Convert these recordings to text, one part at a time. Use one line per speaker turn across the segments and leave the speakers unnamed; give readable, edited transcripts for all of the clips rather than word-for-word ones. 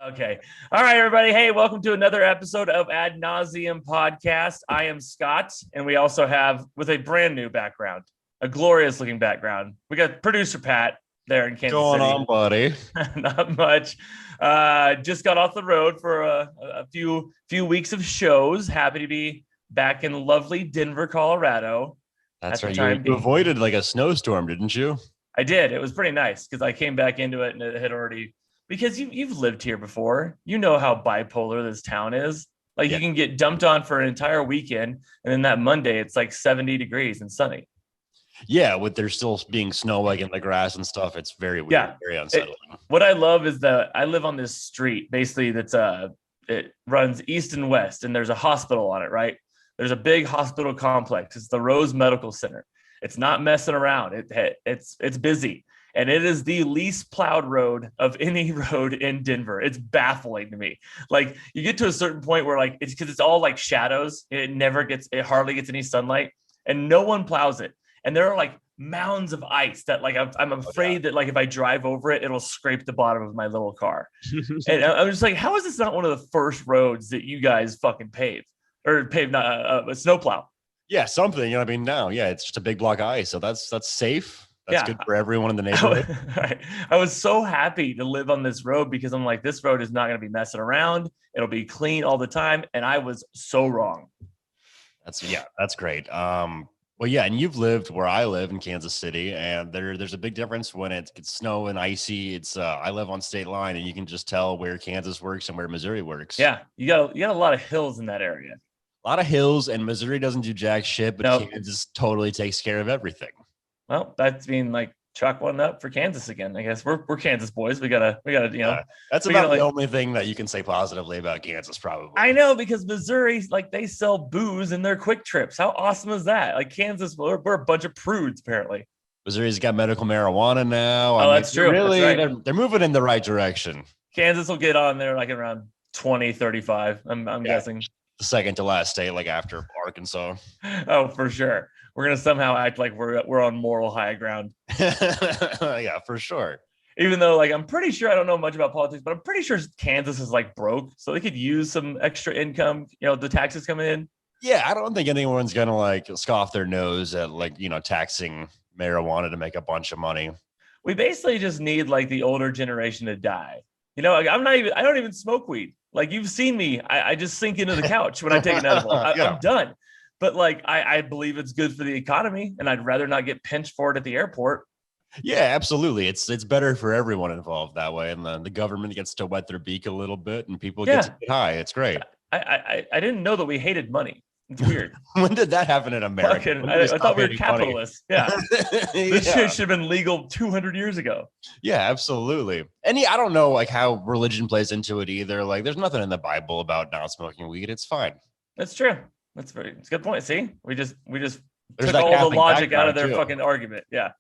Okay. All right, everybody. Hey, welcome to another episode of Ad Nauseum Podcast. I am Scott, and we also have, with a brand new background, a glorious looking background, we got producer Pat there in Kansas
Going
City.
on, buddy?
Not much. Just got off the road for a few weeks of shows. Happy to be back in lovely Denver, Colorado.
That's
at
right.
the time
You
being.
avoided like a snowstorm, didn't you?
I did. It was pretty nice because I came back into it and it had already, because you've lived here before. You know how bipolar this town is. Like
Yeah.
you can get dumped on for an entire weekend, and then that Monday it's like 70 degrees and sunny.
Yeah, with there still being snow like in the grass and stuff. It's very weird,
Yeah.
very unsettling.
What I love is that I live on this street basically that's it runs east and west, and there's a hospital on it, right? There's a big hospital complex. It's the Rose Medical Center. It's not messing around. It's busy. And it is the least plowed road of any road in Denver. It's baffling to me. Like you get to a certain point where like it's because it's all like shadows. It hardly gets any sunlight, and no one plows it. And there are like mounds of ice that like I'm afraid that like if I drive over it, it'll scrape the bottom of my little car. And I'm just like, how is this not one of the first roads that you guys fucking pave or pave not a snowplow?
Yeah, something. You know what I mean? Now, yeah, it's just a big block of ice, so that's safe. That's good for everyone in the neighborhood.
I was so happy to live on this road because I'm like, this road is not going to be messing around. It'll be clean all the time. And I was so wrong.
That's great. Well, yeah, and you've lived where I live in Kansas City, and there's a big difference when it gets snow and icy. It's I live on state line, and you can just tell where Kansas works and where Missouri works.
Yeah, you got a lot of hills in that area.
A lot of hills, and Missouri doesn't do jack shit, but nope. Kansas totally takes care of everything.
Well, that's been like chalk one up for Kansas again. I guess we're Kansas boys. We gotta
that's about the only thing that you can say positively about Kansas, probably.
I know, because Missouri, like they sell booze in their quick trips. How awesome is that? Like Kansas, we're a bunch of prudes apparently.
Missouri's got medical marijuana now.
Oh, that's true.
Really,
that's right.
they're moving in the right direction.
Kansas will get on there like around 2035. I'm guessing.
The second to last state, like after Arkansas.
Oh, for sure. We're gonna somehow act like we're on moral high ground.
Yeah, for sure.
Even though, like, I'm pretty sure I don't know much about politics, but I'm pretty sure Kansas is like broke, so they could use some extra income. You know, the taxes coming in.
Yeah, I don't think anyone's gonna like scoff their nose at like taxing marijuana to make a bunch of money.
We basically just need like the older generation to die. You know, like, I don't even smoke weed. Like you've seen me, I just sink into the couch when I take an edible. I'm done. But like, I believe it's good for the economy, and I'd rather not get pinched for it at the airport.
Yeah, absolutely. It's better for everyone involved that way. And the government gets to wet their beak a little bit, and people get to get high. It's great.
I didn't know that we hated money. It's weird.
When did that happen in America?
I thought we were capitalists. Yeah. This shit should have been legal 200 years ago.
Yeah, absolutely. And I don't know like how religion plays into it either. Like there's nothing in the Bible about not smoking weed. It's fine.
That's true. It's a good point. See, we just took all the logic out of their fucking argument. Yeah.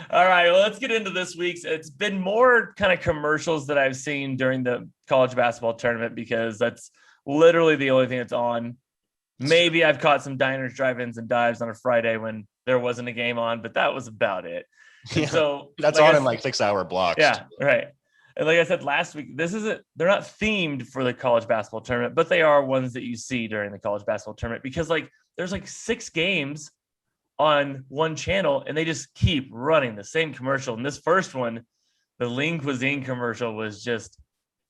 All right. Well, let's get into this week's. It's been more kind of commercials that I've seen during the college basketball tournament because that's literally the only thing that's on. Maybe I've caught some diners, drive-ins, and dives on a Friday when there wasn't a game on, but that was about it.
Yeah, so that's like on in like 6-hour blocks.
Yeah. Right. And like I said last week, they're not themed for the college basketball tournament, but they are ones that you see during the college basketball tournament because like there's like 6 games on one channel and they just keep running the same commercial. And this first one, the Lean Cuisine commercial, was just,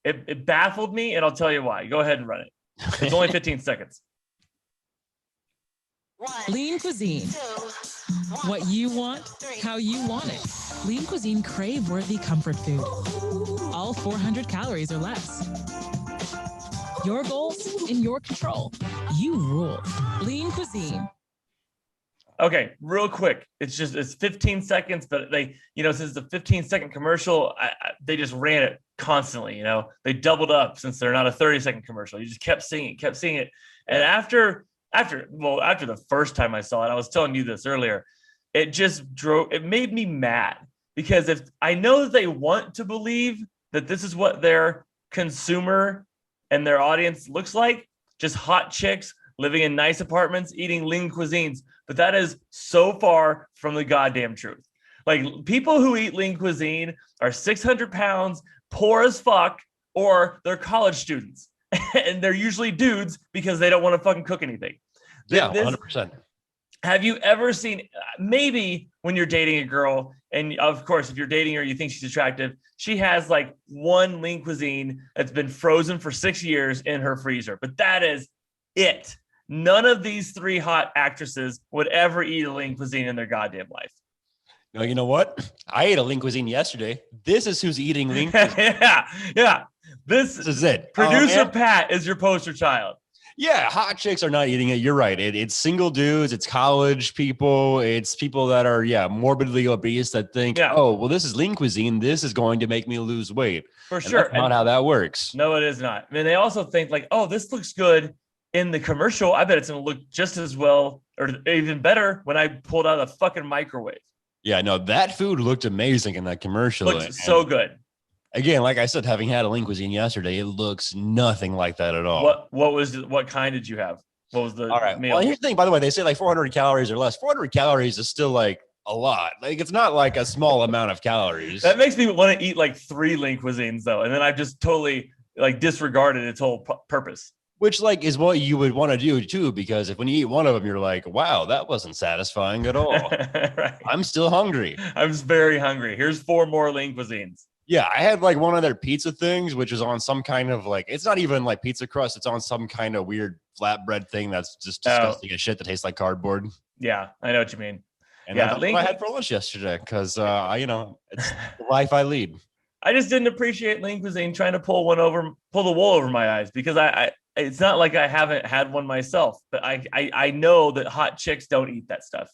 it baffled me, and I'll tell you why. Go ahead and run it. It's only 15 seconds.
Lean Cuisine. What you want, how you want it. Lean Cuisine crave-worthy comfort food. All 400 calories or less. Your goals in your control. You rule. Lean Cuisine.
Okay, real quick. It's 15 seconds, but they, since the 15-second commercial, they just ran it constantly. They doubled up since they're not a 30-second commercial. You just kept seeing it. And after the first time I saw it, I was telling you this earlier, it made me mad because if I know that they want to believe that this is what their consumer and their audience looks like, just hot chicks living in nice apartments, eating lean cuisines, but that is so far from the goddamn truth. Like people who eat Lean Cuisine are 600 pounds, poor as fuck, or they're college students. And they're usually dudes because they don't want to fucking cook anything.
Yeah, 100%.
Have you ever seen, maybe when you're dating a girl, and of course, if you're dating her, you think she's attractive, she has like one Lean Cuisine that's been frozen for 6 years in her freezer, but that is it. None of these 3 hot actresses would ever eat a Lean Cuisine in their goddamn life.
No, you know what? I ate a Lean Cuisine yesterday. This is who's eating Lean Cuisine.
Yeah. This
is it.
Producer Pat is your poster child.
Yeah, hot chicks are not eating it. You're right. It's single dudes. It's college people. It's people that are, morbidly obese that think, oh, well, this is Lean Cuisine. This is going to make me lose weight.
For sure.
That's not how that works.
No, it is not. I mean, they also think like, oh, this looks good in the commercial. I bet it's going to look just as well or even better when I pulled out of the fucking microwave.
Yeah, no, that food looked amazing in that commercial.
Looked so good.
Again, like I said, having had a Lean Cuisine yesterday, it looks nothing like that at all.
What kind did you have? What was the meal?
Well, here's the thing, by the way, they say like 400 calories or less. 400 calories is still like a lot. Like it's not like a small amount of calories.
That makes me want to eat like 3 Lean Cuisines though. And then I've just totally like disregarded its whole purpose.
Which like is what you would want to do too, because if when you eat one of them, you're like, wow, that wasn't satisfying at all. Right. I'm still hungry.
I'm very hungry. Here's 4 more Lean Cuisines.
Yeah, I had like one of their pizza things, which is on some kind of like, it's not even like pizza crust. It's on some kind of weird flatbread thing that's just disgusting as shit that tastes like cardboard.
Yeah, I know what you mean.
And that's what I had for lunch yesterday because, it's the life I lead.
I just didn't appreciate Lean Cuisine trying to pull the wool over my eyes because it's not like I haven't had one myself, but I know that hot chicks don't eat that stuff.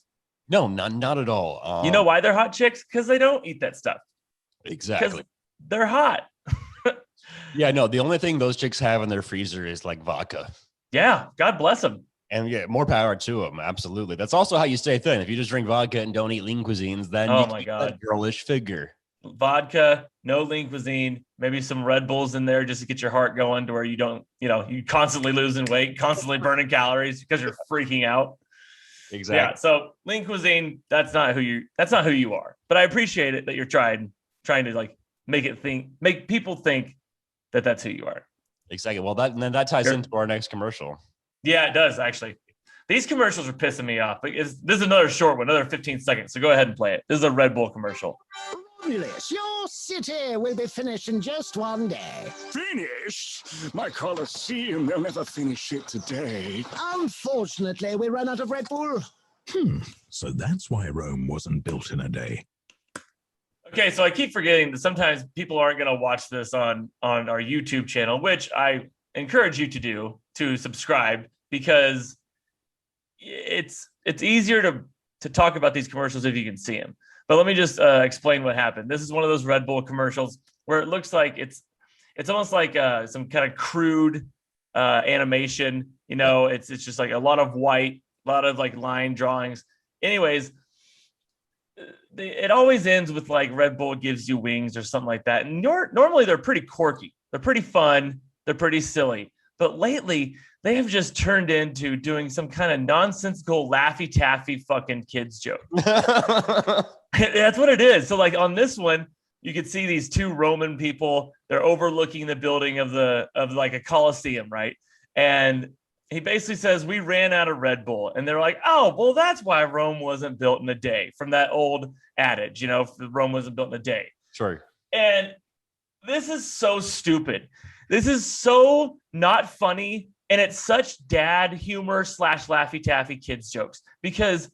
No, not at all.
You know why they're hot chicks? Because they don't eat that stuff.
Exactly.
They're hot.
Yeah, no, the only thing those chicks have in their freezer is like vodka.
Yeah, God bless them.
And yeah, more power to them. Absolutely. That's also how you stay thin. If you just drink vodka and don't eat Lean Cuisines, then you keep that girlish figure.
Vodka, no Lean Cuisine, maybe some Red Bulls in there just to get your heart going to where you don't, you constantly losing weight, constantly burning calories because you're freaking out.
Exactly.
Yeah. So Lean Cuisine, that's not who you are. But I appreciate it that you're trying to like make people think that that's who you are.
Exactly. Well, that ties into our next commercial.
Yeah, it does actually. These commercials are pissing me off. This is another short one, another 15 seconds. So go ahead and play it. This is a Red Bull commercial.
Romulus, your city will be finished in just one day.
Finished? My Colosseum, they'll never finish it today.
Unfortunately, we ran out of Red Bull.
So that's why Rome wasn't built in a day.
Okay, so I keep forgetting that sometimes people aren't going to watch this on our YouTube channel, which I encourage you to do, to subscribe, because it's easier to talk about these commercials if you can see them. But let me just explain what happened. This is one of those Red Bull commercials where it looks like it's almost like some kind of crude animation. It's just like a lot of white, a lot of like line drawings. Anyways, it always ends with like Red Bull gives you wings or something like that. And normally they're pretty quirky. They're pretty fun. They're pretty silly. But lately they have just turned into doing some kind of nonsensical Laffy Taffy fucking kids joke. That's what it is. So like on this one, you could see these 2 Roman people. They're overlooking the building of like a Colosseum, right? And he basically says, we ran out of Red Bull. And they're like, oh, well, that's why Rome wasn't built in a day, from that old adage, Rome wasn't built in a day.
Sure.
And this is so stupid. This is so not funny. And it's such dad humor / Laffy Taffy kids jokes, because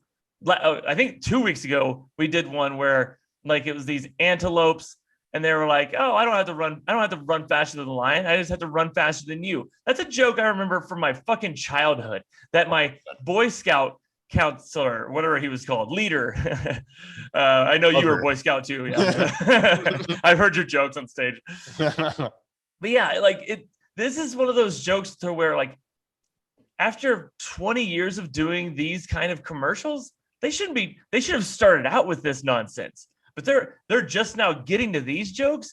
I think 2 weeks ago we did one where like it was these antelopes and they were like, oh, I don't have to run faster than the lion. I just have to run faster than you. That's a joke I remember from my fucking childhood that my Boy Scout counselor, whatever he was called, leader. I know you were a Boy Scout too. Yeah. I've heard your jokes on stage. But yeah, like this is one of those jokes to where like after 20 years of doing these kind of commercials, they should have started out with this nonsense. But they're just now getting to these jokes.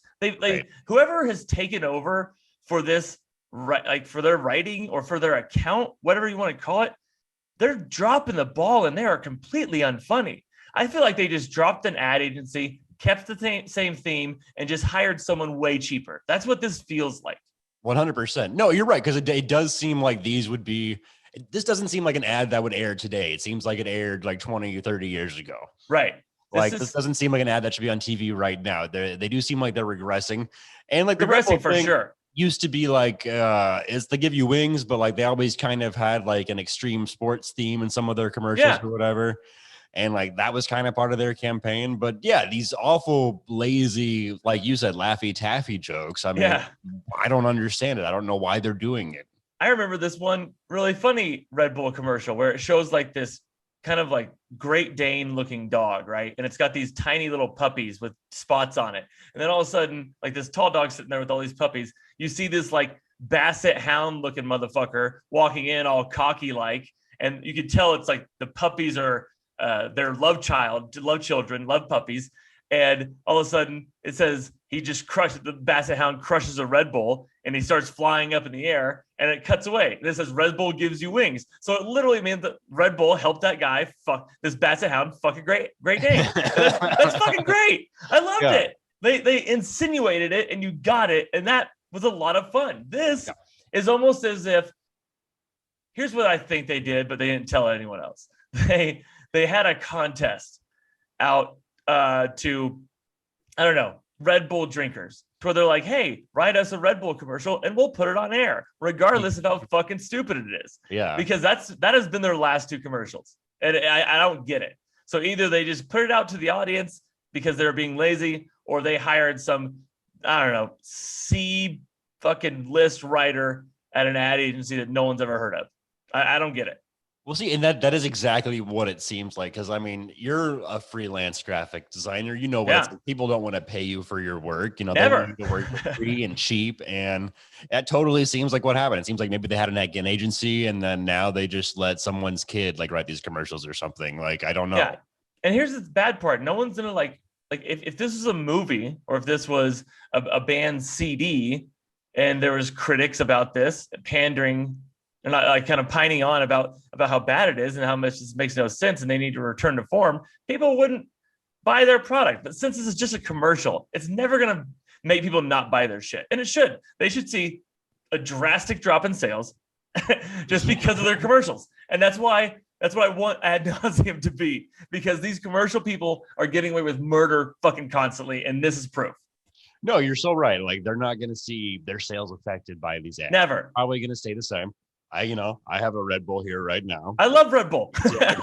Whoever has taken over for this, right, like for their writing or for their account, whatever you want to call it, they're dropping the ball and they are completely unfunny. I feel like they just dropped an ad agency, kept the same theme, and just hired someone way cheaper. That's what this feels like.
100%. No, you're right. Because it does seem like this doesn't seem like an ad that would air today. It seems like it aired like 20, 30 years ago.
Right.
This doesn't seem like an ad that should be on TV right now. They do seem like they're regressing. And like the Red Bull
for
thing
sure
used to be like, is they give you wings, but like they always kind of had like an extreme sports theme in some of their commercials or whatever. And like that was kind of part of their campaign. But yeah, these awful, lazy, like you said, Laffy Taffy jokes. I mean, I don't understand it. I don't know why they're doing it.
I remember this one really funny Red Bull commercial where it shows like this kind of like Great Dane looking dog, right? And it's got these tiny little puppies with spots on it. And then all of a sudden, like this tall dog sitting there with all these puppies, you see this like basset hound looking motherfucker walking in all cocky like, and you could tell it's like the puppies are their love children, love puppies. And all of a sudden it says the basset hound crushes a Red Bull and he starts flying up in the air and it cuts away. And it says Red Bull gives you wings. So it literally means that Red Bull helped that guy fuck this basset hound fucking great Dane. That's fucking great. I loved it. They insinuated it and you got it. And that was a lot of fun. This is almost as if, here's what I think they did, but they didn't tell anyone else. They had a contest out to, I don't know, Red Bull drinkers, where they're like, hey, write us a Red Bull commercial and we'll put it on air, regardless of how fucking stupid it is. Yeah. Because that has been their last two commercials. And I don't get it. So either they just put it out to the audience because they're being lazy, or they hired some, I don't know, C fucking list writer at an ad agency that no one's ever heard of. I don't get it.
We'll see. And that is exactly what it seems like. Because, I mean, you're a freelance graphic designer. You know what people don't want to pay you for your work. You know, they want you to work for free and cheap. And that totally seems like what happened. It seems like maybe they had an agency and then now they just let someone's kid like write these commercials or something. Like, I don't know. Yeah.
And here's the bad part. No one's going to like if this was a movie or if this was a band CD and there was critics about this pandering and like kind of pining on about how bad it is and how much this makes no sense and they need to return to form, people wouldn't buy their product. But since this is just a commercial, it's never going to make people not buy their shit. And it should. They should see a drastic drop in sales just because of their commercials. And that's what I want ad nauseum to be, because these commercial people are getting away with murder fucking constantly. And this is proof.
No, you're so right. Like, they're not going to see their sales affected by these ads.
Never.
Probably going to stay the same. I have a Red Bull here right now.
I love Red Bull.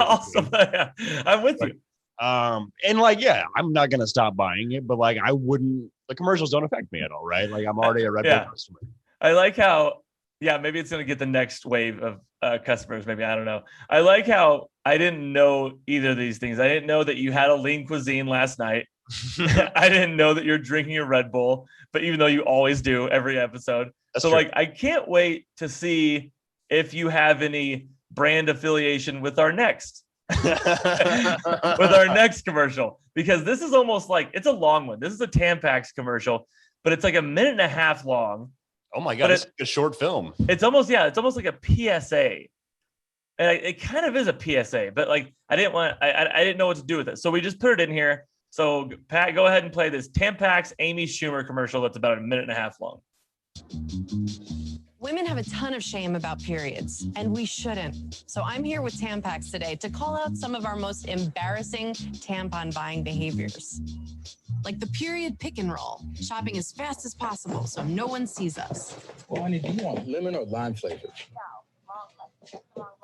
Awesome. I'm with you.
And like, yeah, I'm not going to stop buying it, but like, the commercials don't affect me at all, right? Like, I'm already a Red Bull customer.
I like how, maybe it's going to get the next wave of customers. Maybe, I don't know. I like how I didn't know either of these things. I didn't know that you had a Lean Cuisine last night. I didn't know that you're drinking a Red Bull, but even though you always do every episode. That's so true. Like, I can't wait to see if you have any brand affiliation with our next commercial, because this is almost like, it's a long one. This is a Tampax commercial, but it's like a minute and a half long.
Oh my God, it's like a short film.
It's almost like a PSA. And it kind of is a PSA, but like, I didn't know what to do with it. So we just put it in here. So Pat, go ahead and play this Tampax Amy Schumer commercial that's about a minute and a half long.
Women have a ton of shame about periods, and we shouldn't. So I'm here with Tampax today to call out some of our most embarrassing tampon buying behaviors. Like the period pick and roll, shopping as fast as possible so no one sees us.
Well, honey, do you want lemon or lime flavored?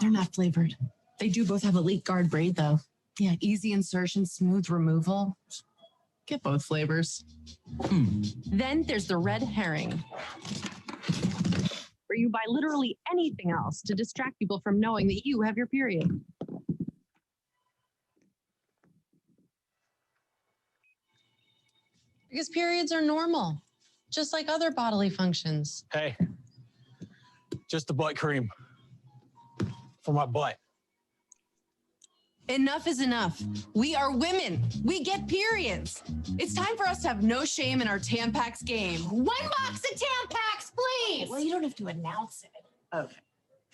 They're not flavored. They do both have a leak guard braid, though. Yeah, easy insertion, smooth removal. Get both flavors. Then there's the red herring, where you buy literally anything else to distract people from knowing that you have your period. Because periods are normal, just like other bodily functions.
Hey, just the butt cream for my butt.
Enough is enough. We are women. We get periods. It's time for us to have no shame in our Tampax game. 1 box of Tampax, please. Well, you don't have to announce it. Okay.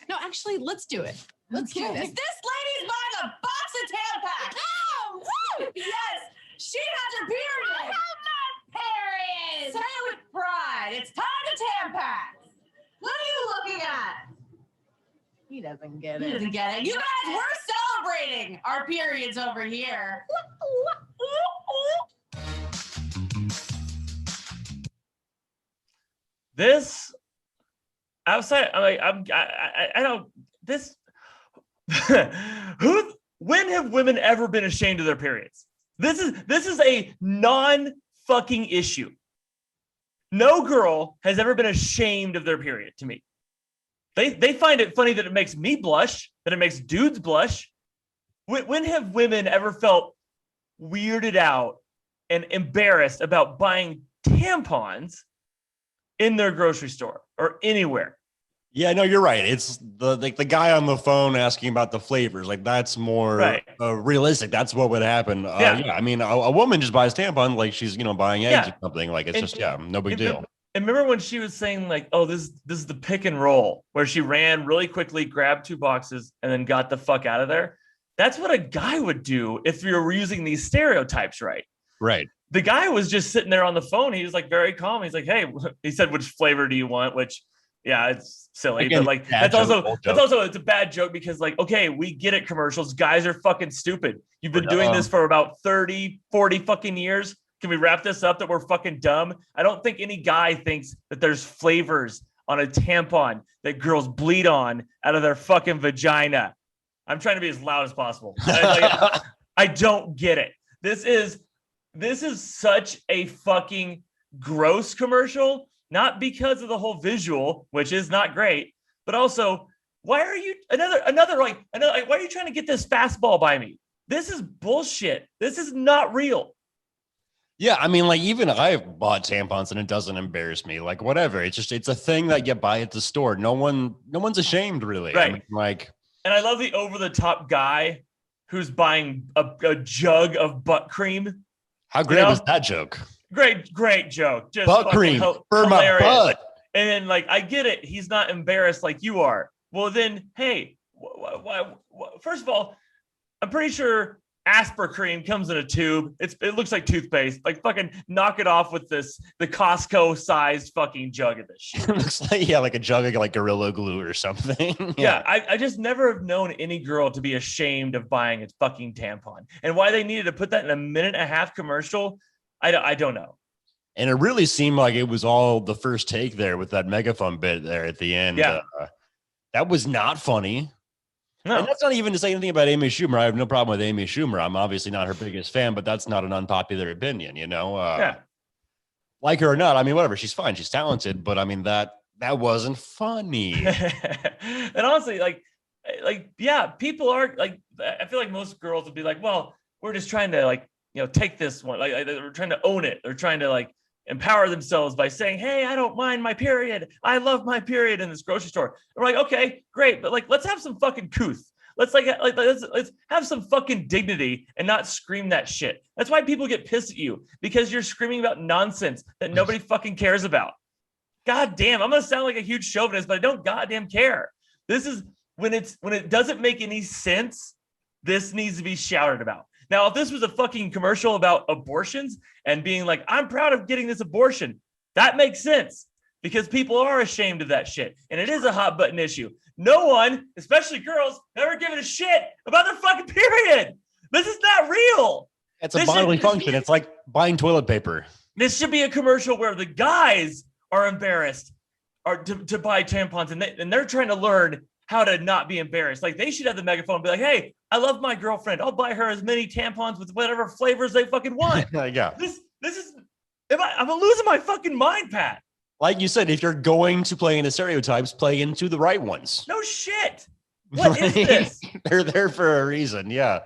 No, actually, let's do it. Let's do this. This lady's buying a box of Tampax. Oh, woo!
Yes, she has her period. I have my period. Say it with pride. It's time to Tampax. What are you looking at? He doesn't get it. He doesn't get it. You guys, we're celebrating our periods over here.
This outside, I don't this. When have women ever been ashamed of their periods? This is a non-fucking issue. No girl has ever been ashamed of their period to me. They find it funny that it makes me blush, that it makes dudes blush. When have women ever felt weirded out and embarrassed about buying tampons in their grocery store or anywhere?
Yeah, no, you're right. It's the guy on the phone asking about the flavors. Like that's more realistic. That's what would happen. Yeah, I mean, a woman just buys tampons like she's buying eggs or something. Like it's no big deal.
And remember when she was saying like, "Oh, this is the pick and roll," where she ran really quickly, grabbed 2 boxes, and then got the fuck out of there. That's what a guy would do if you were using these stereotypes, right?
Right.
The guy was just sitting there on the phone. He was like very calm. He's like, "Hey," he said, "which flavor do you want?" Which, yeah, it's silly,
again,
but like that's also it's a bad joke because like, okay, we get it. Commercials, guys are fucking stupid. You've been doing this for about 30, 40 fucking years. Can we wrap this up that we're fucking dumb? I don't think any guy thinks that there's flavors on a tampon that girls bleed on out of their fucking vagina. I'm trying to be as loud as possible. I don't get it. This is such a fucking gross commercial, not because of the whole visual, which is not great, but also why are you why are you trying to get this fastball by me? This is bullshit. This is not real.
Yeah, I mean, like even I've bought tampons and it doesn't embarrass me. Like whatever, it's a thing that you buy at the store. No one's ashamed, really.
Right.
I mean, like,
and I love the over-the-top guy who's buying a jug of butt cream.
How great was that joke?
Great joke. Just
butt cream for
hilarious.
My butt.
And then, like, I get it. He's not embarrassed like you are. Well, then, hey, why? First of all, I'm pretty sure Asper cream comes in a tube. It looks like toothpaste. Like fucking knock it off with the Costco sized fucking jug of this shit.
It looks like a jug of like Gorilla Glue or something.
Yeah, I just never have known any girl to be ashamed of buying a fucking tampon. And why they needed to put that in a 1.5-minute commercial, I don't know.
And it really seemed like it was all the first take there with that megaphone bit there at the end.
Yeah.
That was not funny.
No.
And that's not even to say anything about Amy Schumer. I have no problem with Amy Schumer. I'm obviously not her biggest fan, but that's not an unpopular opinion,
Yeah.
Like her or not, I mean, whatever. She's fine. She's talented, but I mean, that wasn't funny.
And honestly, yeah, people are like, I feel like most girls would be like, well, we're just trying to take this one. Like they're trying to own it. They're trying to empower themselves by saying, hey, I don't mind my period. I love my period in this grocery store. And we're like, okay, great. But let's have some fucking couth. Let's let's have some fucking dignity and not scream that shit. That's why people get pissed at you, because you're screaming about nonsense that nobody fucking cares about. God damn, I'm going to sound like a huge chauvinist, but I don't goddamn care. This is when it doesn't make any sense. This needs to be shouted about. Now, if this was a fucking commercial about abortions and being like, I'm proud of getting this abortion, that makes sense because people are ashamed of that shit. And it is a hot button issue. No one, especially girls, ever given a shit about their fucking period. This is not real.
It's a bodily function. It's like buying toilet paper.
This should be a commercial where the guys are embarrassed to buy tampons and they're trying to learn how to not be embarrassed. Like they should have the megaphone and be like, hey, I love my girlfriend. I'll buy her as many tampons with whatever flavors they fucking want.
Yeah.
This is, I'm losing my fucking mind, Pat.
Like you said, if you're going to play into stereotypes, play into the right ones.
No shit. What is this?
They're there for a reason. Yeah.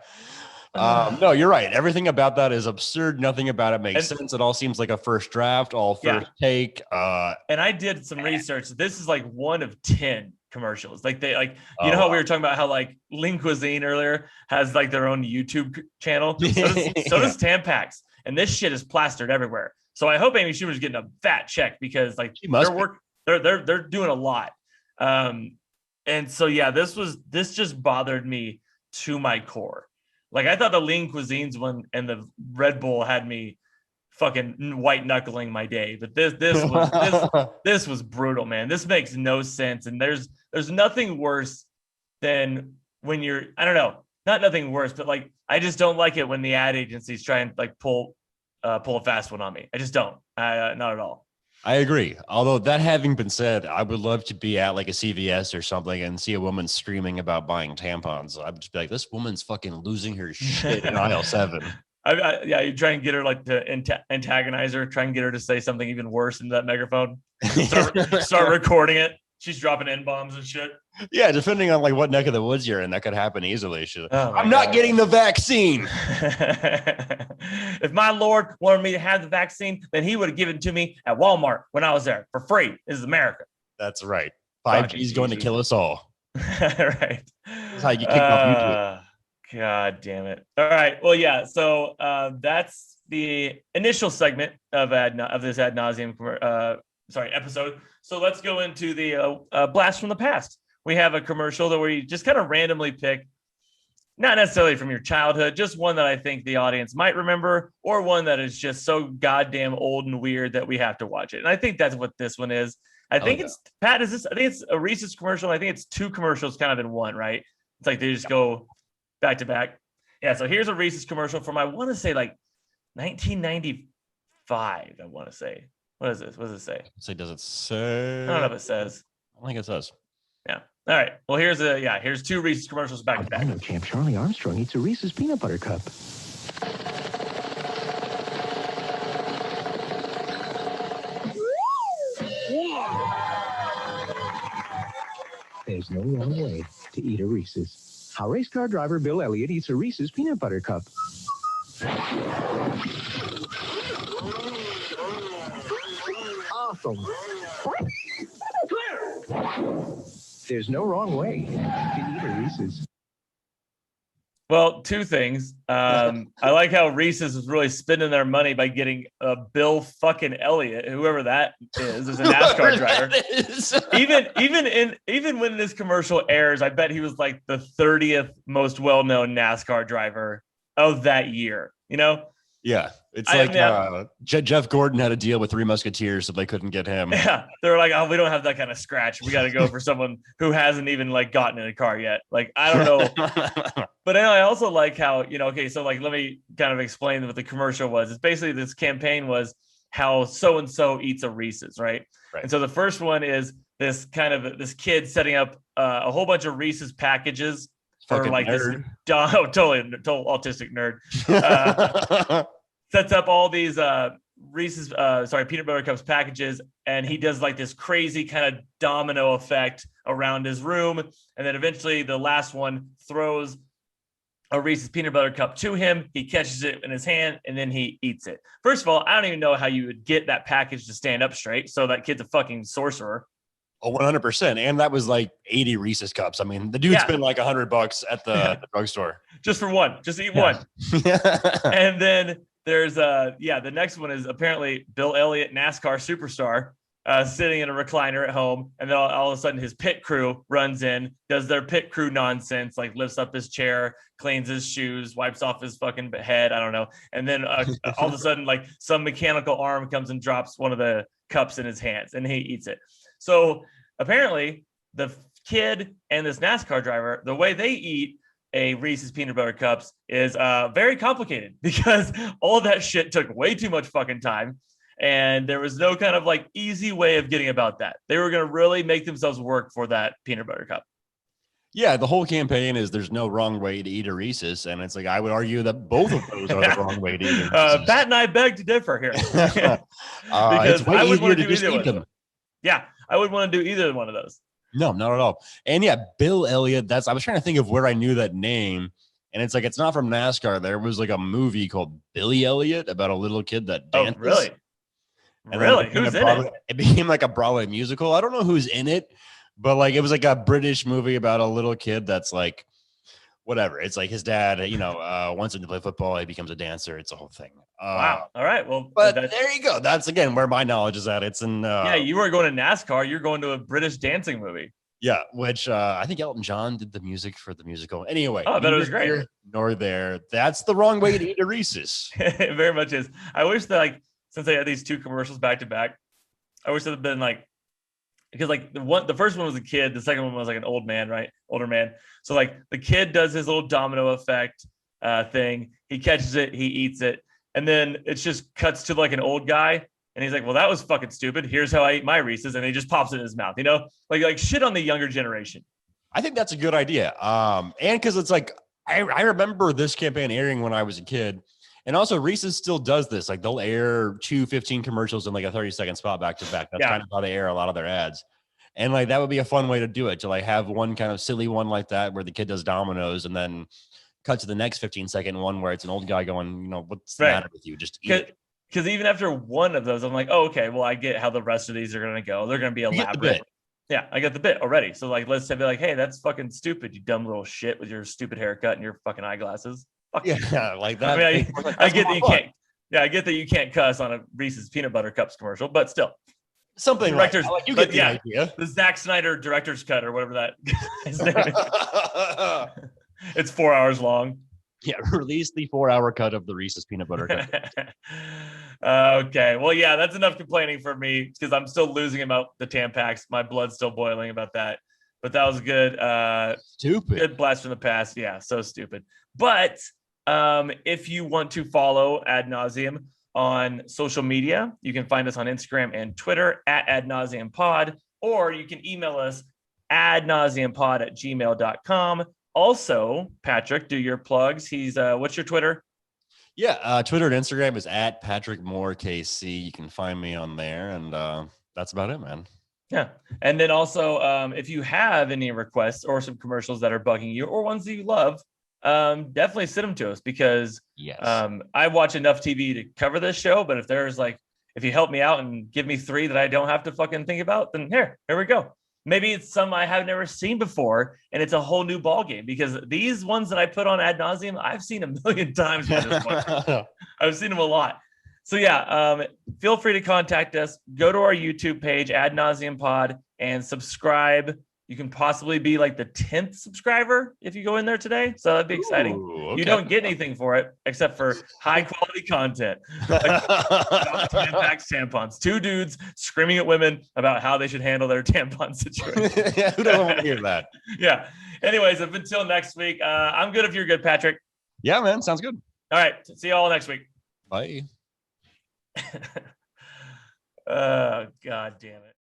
No, you're right. Everything about that is absurd. Nothing about it makes sense. It all seems like a first draft, all first take.
And I did some research. This is like 1 of 10 commercials. Like they how we were talking about how Lean Cuisine earlier has their own YouTube channel. So does Tampax. And this shit is plastered everywhere. So I hope Amy Schumer's getting a fat check because they're doing a lot. And so yeah, this just bothered me to my core. Like I thought the Lean Cuisines one and the Red Bull had me fucking white knuckling my day, but this was brutal, man. This makes no sense, and there's nothing worse than when you're, I don't know, not nothing worse, but like I just don't like it when the ad agencies try and like pull a fast one on me. I just don't, not at all.
I agree. Although that having been said, I would love to be at like a CVS or something and see a woman screaming about buying tampons. I'd just be like, this woman's fucking losing her shit in aisle 7.
Yeah, you try and get her like to antagonize her, try and get her to say something even worse into that megaphone. Start recording it. She's dropping N-bombs and shit.
Yeah, depending on like what neck of the woods you're in, that could happen easily. I'm
God.
not getting the vaccine.
If my Lord wanted me to have the vaccine, then he would have given it to me at Walmart when I was there for free. This is America.
That's right. 5G is going to kill us all.
Right.
That's how you kick off YouTube.
God damn it. All right. Well, yeah. So that's the initial segment of this ad nauseum episode. So let's go into the blast from the past. We have a commercial that we just kind of randomly pick, not necessarily from your childhood, just one that I think the audience might remember, or one that is just so goddamn old and weird that we have to watch it. And I think that's what this one is. I think it's a Reese's commercial. I think it's 2 commercials kind of in one, right? It's like they just go back to back. Yeah. So here's a Reese's commercial from, I want to say like 1995. I want to say. What is this? What does it say?
Does it say?
I don't know if it says.
I think it says.
Yeah. All right. Well, here's 2 Reese's commercials back to back.
Albino champ Charlie Armstrong eats a Reese's peanut butter cup. There's no wrong way to eat a Reese's. How race car driver Bill Elliott eats a Reese's peanut butter cup. Awesome. There's no wrong way to eat a Reese's.
Well, 2 things. I like how Reese's was really spending their money by getting Bill fucking Elliott, whoever that is a NASCAR driver. Even when this commercial airs, I bet he was like the 30th most well-known NASCAR driver of that year. You know?
Yeah, it's Jeff Gordon had a deal with 3 Musketeers, so they couldn't get him.
Yeah, they were like, "Oh, we don't have that kind of scratch. We got to go for someone who hasn't even like gotten in a car yet." Like, I don't know. But I also like how, okay, so like let me kind of explain what the commercial was. It's basically this campaign was how so and so eats a Reese's, right? And so the first one is this kid setting up a whole bunch of Reese's packages. For like nerd. This total autistic nerd sets up all these Reese's peanut butter cups packages, and he does like this crazy kind of domino effect around his room, and then eventually the last one throws a Reese's peanut butter cup to him. He catches it in his hand, and then he eats it. First of all, I don't even know how you would get that package to stand up straight, so that kid's a fucking sorcerer.
Oh, 100%. And that was like 80 Reese's cups. I mean, the dude spent like $100 at the drugstore.
Just for one. Just eat one. And then there's the next one is apparently Bill Elliott, NASCAR superstar, sitting in a recliner at home. And then all of a sudden his pit crew runs in, does their pit crew nonsense, like lifts up his chair, cleans his shoes, wipes off his fucking head. I don't know. And then all of a sudden, like some mechanical arm comes and drops one of the cups in his hands, and he eats it. So apparently the kid and this NASCAR driver, the way they eat a Reese's peanut butter cups is very complicated, because all of that shit took way too much fucking time. And there was no kind of like easy way of getting about that. They were going to really make themselves work for that peanut butter cup.
Yeah, the whole campaign is there's no wrong way to eat a Reese's. And it's like, I would argue that both of those are the wrong way to eat a Reese's.
Pat and I beg to differ here.
Because it's way easier to just eat them.
Yeah, I wouldn't want to do either one of those.
No, not at all. And yeah, Bill Elliott, I was trying to think of where I knew that name. And it's like, it's not from NASCAR. There was like a movie called Billy Elliot about a little kid that dances.
Oh, really?
And
really? Who's in it?
It became like a Broadway musical. I don't know who's in it, but like, it was like a British movie about a little kid that's like, whatever. It's like his dad, wants him to play football. He becomes a dancer. It's a whole thing.
Wow. All right. Well,
but there you go. That's again where my knowledge is at. It's in.
Yeah, you were going to NASCAR. You're going to a British dancing movie.
Yeah, which I think Elton John did the music for the musical. Anyway,
Oh, I bet it was great.
Here nor there. That's the wrong way to eat a Reese's.
It very much is. I wish that like since they had these two commercials back to back, I wish it had been like because like the first one was a kid, the second one was like an old man, right? Older man. So like the kid does his little domino effect thing. He catches it, he eats it, and then it just cuts to like an old guy, and he's like, "Well, that was fucking stupid. Here's how I eat my Reese's," and he just pops it in his mouth. You know, like shit on the younger generation.
I think that's a good idea. And because it's like I remember this campaign airing when I was a kid. And also Reese's still does this. Like they'll air 2 15 commercials in like a 30-second spot back to back. That's kind of how they air a lot of their ads. And like that would be a fun way to do it, to like have one kind of silly one like that where the kid does dominoes and then cut to the next 15-second one where it's an old guy going, what's the matter with you? Just eat it.
Because even after one of those, I'm like, oh, okay, well, I get how the rest of these are going to go. They're going to be elaborate. Yeah, I get the bit already. So like, let's be like, hey, that's fucking stupid, you dumb little shit with your stupid haircut and your fucking eyeglasses.
Yeah, like that.
I mean, I get that you can't. Yeah, I get that you can't cuss on a Reese's peanut butter cups commercial, but still,
something
directors.
Like you get the idea.
The Zack Snyder director's cut or whatever that his name is. It's 4 hours long.
Yeah, release the 4-hour cut of the Reese's peanut butter cup.
Okay, well, yeah, that's enough complaining for me because I'm still losing about the Tampax. My blood's still boiling about that. But that was good.
Stupid.
Good blast from the past. Yeah, so stupid. But if you want to follow Ad Nauseum on social media, you can find us on Instagram and Twitter at Ad Nauseum Pod, or you can email us adnauseumpod@gmail.com. Also, Patrick, do your plugs. He's what's your Twitter?
Yeah, Twitter and Instagram is at Patrick Moore KC. You can find me on there, and that's about it, man.
Yeah. And then also, if you have any requests or some commercials that are bugging you or ones that you love, definitely send them to us because I watch enough TV to cover this show. But if there's like, if you help me out and give me 3 that I don't have to fucking think about, then here we go. Maybe it's some I have never seen before, and it's a whole new ball game because these ones that I put on Ad Nauseum, I've seen a million times by this point. I've seen them a lot. So yeah, feel free to contact us. Go to our YouTube page, Ad Nauseum Pod, and subscribe. You can possibly be like the 10th subscriber if you go in there today. So that'd be exciting.
Okay.
You don't get anything for it except for high quality content. Like Tampax tampons. 2 dudes screaming at women about how they should handle their tampon situation.
Yeah, who doesn't want to hear that?
Yeah. Anyways, up until next week, I'm good if you're good, Patrick.
Yeah, man. Sounds good.
All right. See you all next week.
Bye.
Oh, God damn it.